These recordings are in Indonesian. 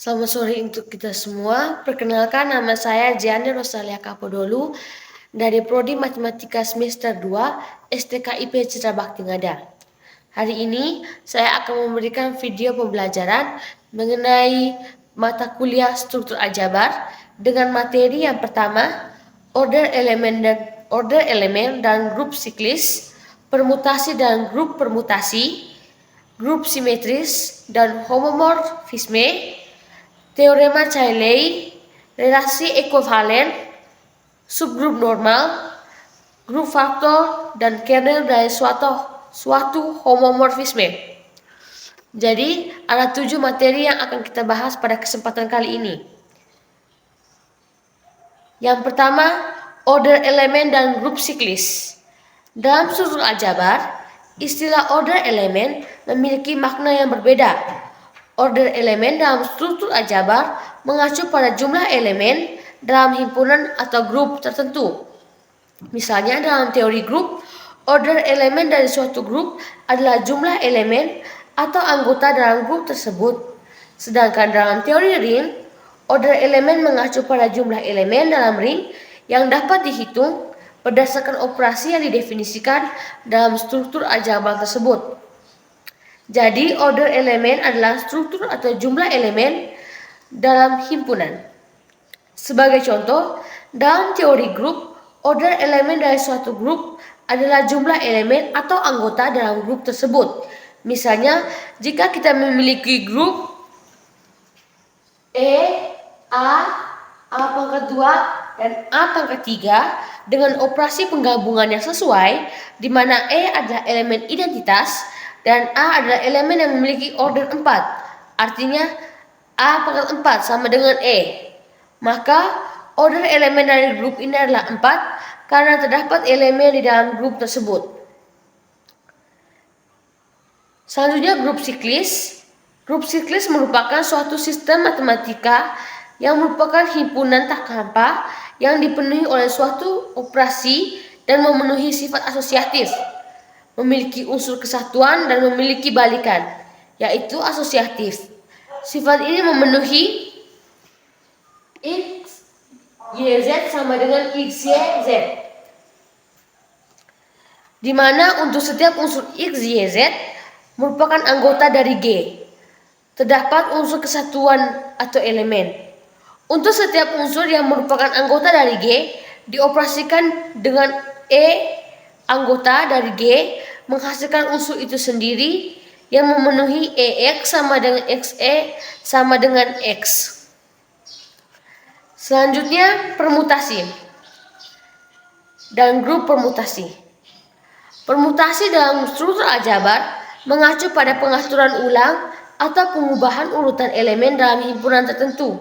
Selamat sore untuk kita semua. Perkenalkan, nama saya Jiani Rosalia Kapodolu dari Prodi Matematika semester 2 STKIP Citra Bakti Ngada. Hari ini saya akan memberikan video pembelajaran mengenai mata kuliah struktur aljabar dengan materi yang pertama, order elemen dan grup siklis, permutasi dan grup permutasi, grup simetris dan homomorfisme, teorema Cayley, relasi ekuivalen, subgrup normal, grup faktor, dan kernel dari suatu homomorfisme. Jadi, ada 7 materi yang akan kita bahas pada kesempatan kali ini. Yang pertama, order elemen dan grup siklis. Dalam struktur aljabar, istilah order elemen memiliki makna yang berbeda. Order elemen dalam struktur aljabar mengacu pada jumlah elemen dalam himpunan atau grup tertentu. Misalnya dalam teori grup, order elemen dari suatu grup adalah jumlah elemen atau anggota dalam grup tersebut. Sedangkan dalam teori ring, order elemen mengacu pada jumlah elemen dalam ring yang dapat dihitung berdasarkan operasi yang didefinisikan dalam struktur aljabar tersebut. Jadi, order elemen adalah struktur atau jumlah elemen dalam himpunan. Sebagai contoh, dalam teori grup, order elemen dari suatu grup adalah jumlah elemen atau anggota dalam grup tersebut. Misalnya, jika kita memiliki grup E, A pangkat 2, dan A pangkat 3 dengan operasi penggabungan yang sesuai, di mana E adalah elemen identitas dan A adalah elemen yang memiliki order 4. Artinya A pangkat 4 sama dengan E. Maka order elemen dari grup ini adalah 4 karena terdapat elemen di dalam grup tersebut. Selanjutnya grup siklis. Grup siklis merupakan suatu sistem matematika yang merupakan himpunan tak hampa yang dipenuhi oleh suatu operasi dan memenuhi sifat asosiatif, memiliki unsur kesatuan dan memiliki balikan, yaitu asosiatif. Sifat ini memenuhi X, Y, Z sama dengan X, Y, Z. Di mana untuk setiap unsur X, Y, Z merupakan anggota dari G. Terdapat unsur kesatuan atau elemen. Untuk setiap unsur yang merupakan anggota dari G, dioperasikan dengan E anggota dari G menghasilkan unsur itu sendiri yang memenuhi EX sama dengan XE sama dengan X. Selanjutnya permutasi dan grup permutasi. Permutasi dalam struktur aljabar mengacu pada pengaturan ulang atau pengubahan urutan elemen dalam himpunan tertentu.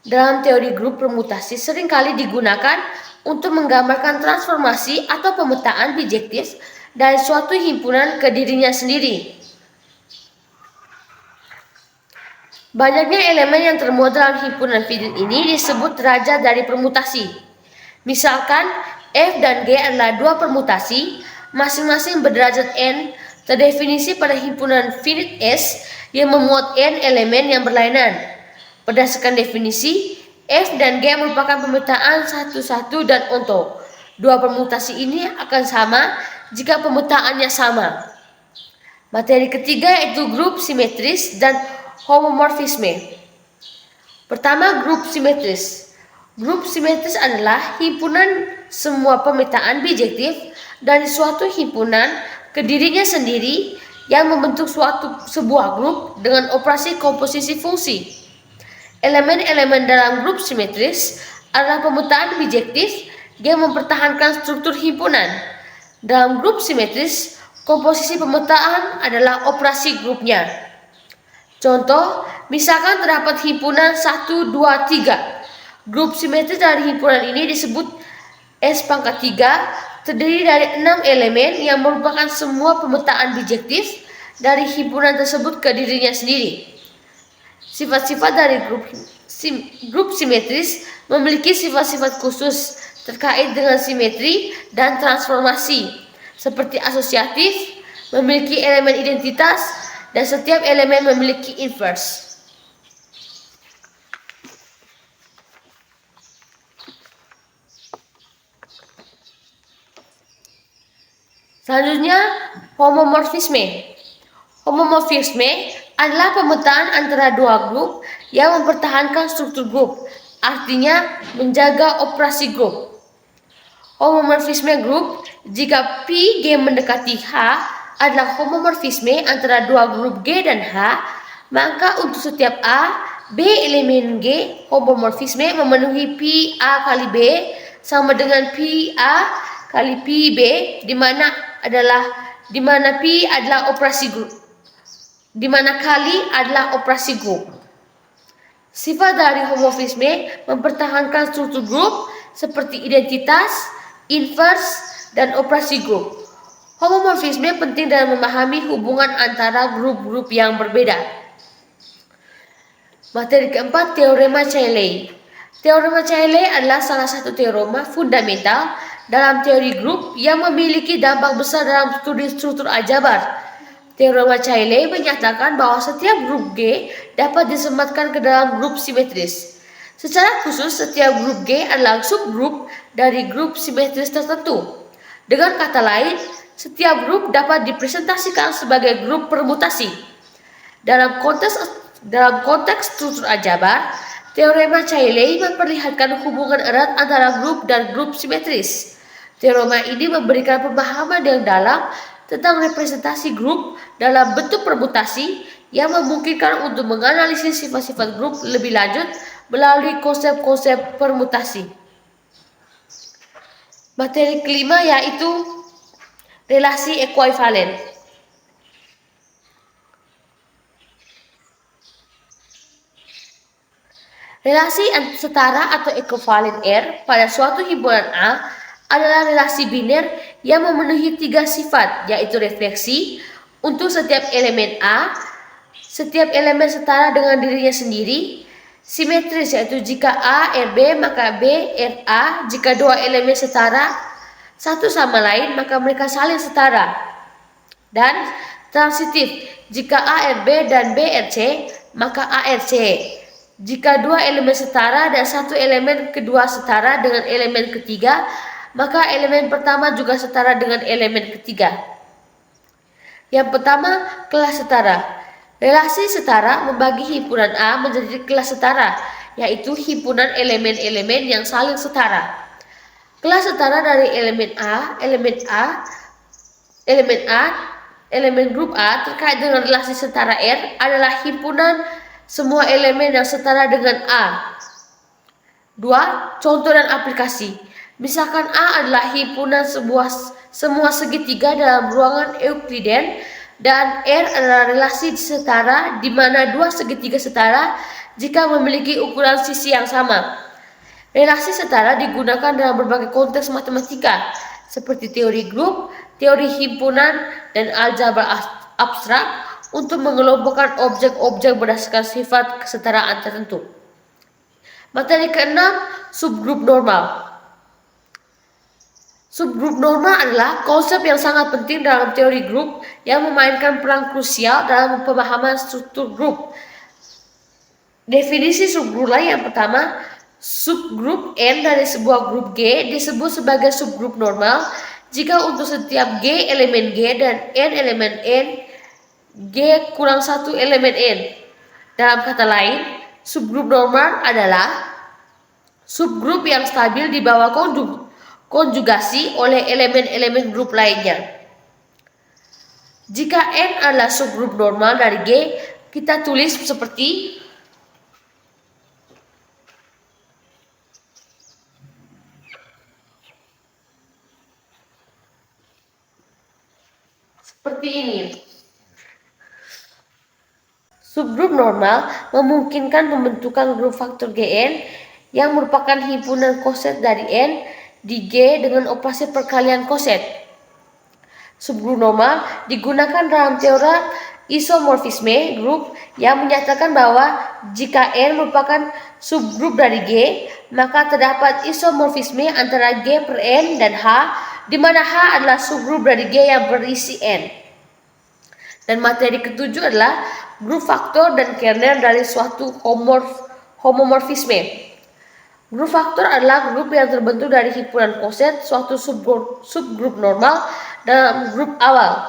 Dalam teori grup permutasi seringkali digunakan untuk menggambarkan transformasi atau pemetaan bijektif dari suatu himpunan ke dirinya sendiri. Banyaknya elemen yang termuat dalam himpunan finit ini disebut derajat dari permutasi. Misalkan F dan G adalah dua permutasi, masing-masing berderajat N, terdefinisi pada himpunan finit S yang memuat N elemen yang berlainan. Berdasarkan definisi, F dan G merupakan pemetaan satu-satu dan onto. Dua permutasi ini akan sama jika pemetaannya sama. Materi ketiga yaitu grup simetris dan homomorfisme. Pertama, grup simetris. Grup simetris adalah himpunan semua pemetaan bijektif dari suatu himpunan ke dirinya sendiri yang membentuk sebuah grup dengan operasi komposisi fungsi. Elemen-elemen dalam grup simetris adalah pemetaan bijektif yang mempertahankan struktur himpunan. Dalam grup simetris, komposisi pemetaan adalah operasi grupnya. Contoh, misalkan terdapat himpunan 1, 2, 3. Grup simetris dari himpunan ini disebut S pangkat 3, terdiri dari 6 elemen yang merupakan semua pemetaan bijektif dari himpunan tersebut ke dirinya sendiri. Sifat-sifat dari grup simetris memiliki sifat-sifat khusus terkait dengan simetri dan transformasi, seperti asosiatif, memiliki elemen identitas, dan setiap elemen memiliki inverse. Selanjutnya, homomorfisme. Homomorfisme adalah pemetaan antara dua grup yang mempertahankan struktur grup, artinya menjaga operasi grup. Homomorfisme grup, jika P G mendekati H adalah homomorfisme antara dua grup G dan H, maka untuk setiap A, B elemen G, homomorfisme memenuhi P A kali B sama dengan P A kali P B, di mana P adalah operasi grup, di mana kali adalah operasi grup. Sifat dari homomorfisme mempertahankan struktur grup seperti identitas, inverse, dan operasi grup. Homomorfisme penting dalam memahami hubungan antara grup-grup yang berbeda. Materi keempat, teorema Cayley. Teorema Cayley adalah salah satu teorema fundamental dalam teori grup yang memiliki dampak besar dalam studi struktur aljabar. Teorema Cayley menyatakan bahwa setiap grup G dapat disematkan ke dalam grup simetris. Secara khusus, setiap grup G adalah subgrup dari grup simetris tertentu. Dengan kata lain, setiap grup dapat dipresentasikan sebagai grup permutasi. Dalam konteks struktur aljabar, teorema Cayley memperlihatkan hubungan erat antara grup dan grup simetris. Teorema ini memberikan pemahaman yang dalam tentang representasi grup dalam bentuk permutasi yang memungkinkan untuk menganalisis sifat-sifat grup lebih lanjut melalui konsep-konsep permutasi. Materi kelima yaitu relasi ekuivalen. Relasi setara atau ekuivalen R pada suatu himpunan A adalah relasi biner yang memenuhi tiga sifat, yaitu refleksi untuk setiap elemen A, setiap elemen setara dengan dirinya sendiri, simetris yaitu jika A RB maka B RA, jika dua elemen setara satu sama lain maka mereka saling setara, dan transitif jika A RB dan B RC maka A RC. Jika dua elemen setara dan satu elemen kedua setara dengan elemen ketiga, maka elemen pertama juga setara dengan elemen ketiga. Yang pertama, kelas setara. Relasi setara membagi himpunan A menjadi kelas setara, yaitu himpunan elemen-elemen yang saling setara. Kelas setara dari elemen grup A terkait dengan relasi setara R adalah himpunan semua elemen yang setara dengan A. 2. Contoh dan aplikasi. Misalkan A adalah himpunan semua segitiga dalam ruangan Eukliden dan R adalah relasi setara di mana dua segitiga setara jika memiliki ukuran sisi yang sama. Relasi setara digunakan dalam berbagai konteks matematika seperti teori grup, teori himpunan, dan aljabar abstrak untuk mengelompokkan objek-objek berdasarkan sifat kesetaraan tertentu. Materi keenam, subgrup normal. Subgrup normal adalah konsep yang sangat penting dalam teori grup yang memainkan peran krusial dalam pemahaman struktur grup. Definisi subgrup yang pertama, subgrup N dari sebuah grup G disebut sebagai subgrup normal jika untuk setiap G elemen G dan N elemen N, G kurang satu elemen N. Dalam kata lain, subgrup normal adalah subgrup yang stabil di bawah konjugasi oleh elemen-elemen grup lainnya. Jika N adalah subgrup normal dari G, kita tulis seperti ini. Subgrup normal memungkinkan pembentukan grup faktor Gn yang merupakan himpunan koset dari N di G dengan operasi perkalian koset. Subgrup normal digunakan dalam teori isomorfisme grup yang menyatakan bahwa jika N merupakan subgrup dari G, maka terdapat isomorfisme antara G per N dan H, di mana H adalah subgrup dari G yang berisi N. Dan materi ketujuh adalah grup faktor dan kernel dari suatu homomorfisme. Grup faktor adalah grup yang terbentuk dari himpunan koset suatu subgrup normal dalam grup awal.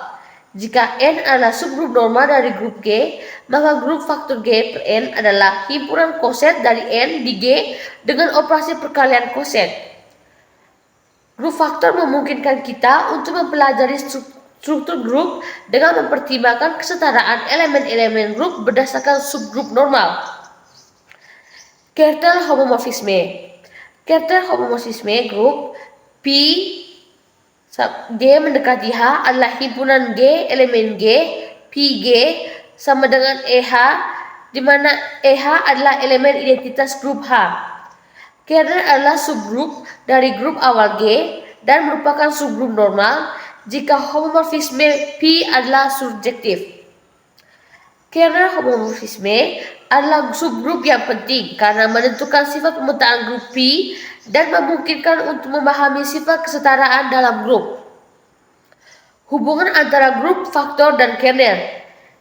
Jika N adalah subgrup normal dari grup G, maka grup faktor G per N adalah himpunan koset dari N di G dengan operasi perkalian koset. Grup faktor memungkinkan kita untuk mempelajari struktur grup dengan mempertimbangkan kesetaraan elemen-elemen grup berdasarkan subgrup normal. Cartel homomorfisme. Cartel homomorfisme grup P G mendekati H adalah himpunan G elemen G PG sama dengan EH, di mana EH adalah elemen identitas grup H. Cartel adalah subgrup dari grup awal G dan merupakan subgrup normal jika homomorfisme P adalah surjektif. Kernel homomorfisme adalah subgrup yang penting karena menentukan sifat pemetaan grup P dan memungkinkan untuk memahami sifat kesetaraan dalam grup. Hubungan antara grup, faktor, dan kernel.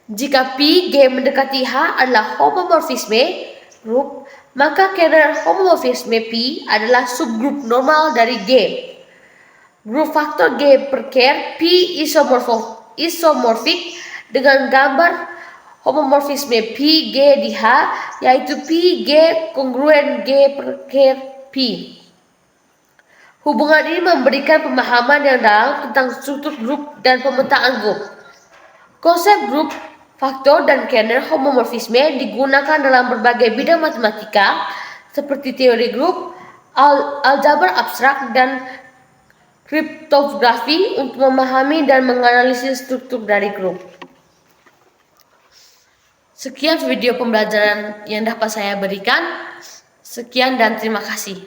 Jika P, G mendekati H adalah homomorfisme grup, maka kernel homomorfisme P adalah subgrup normal dari G. Grup faktor G per ker P isomorfik dengan gambar homomorfisme P G di H, yaitu P G kongruen G per ker P. Hubungan ini memberikan pemahaman yang dalam tentang struktur grup dan pemetaan grup. Konsep grup, faktor, dan kernel homomorfisme digunakan dalam berbagai bidang matematika seperti teori grup, aljabar abstrak, dan kriptografi untuk memahami dan menganalisis struktur dari grup. Sekian video pembelajaran yang dapat saya berikan. Sekian dan terima kasih.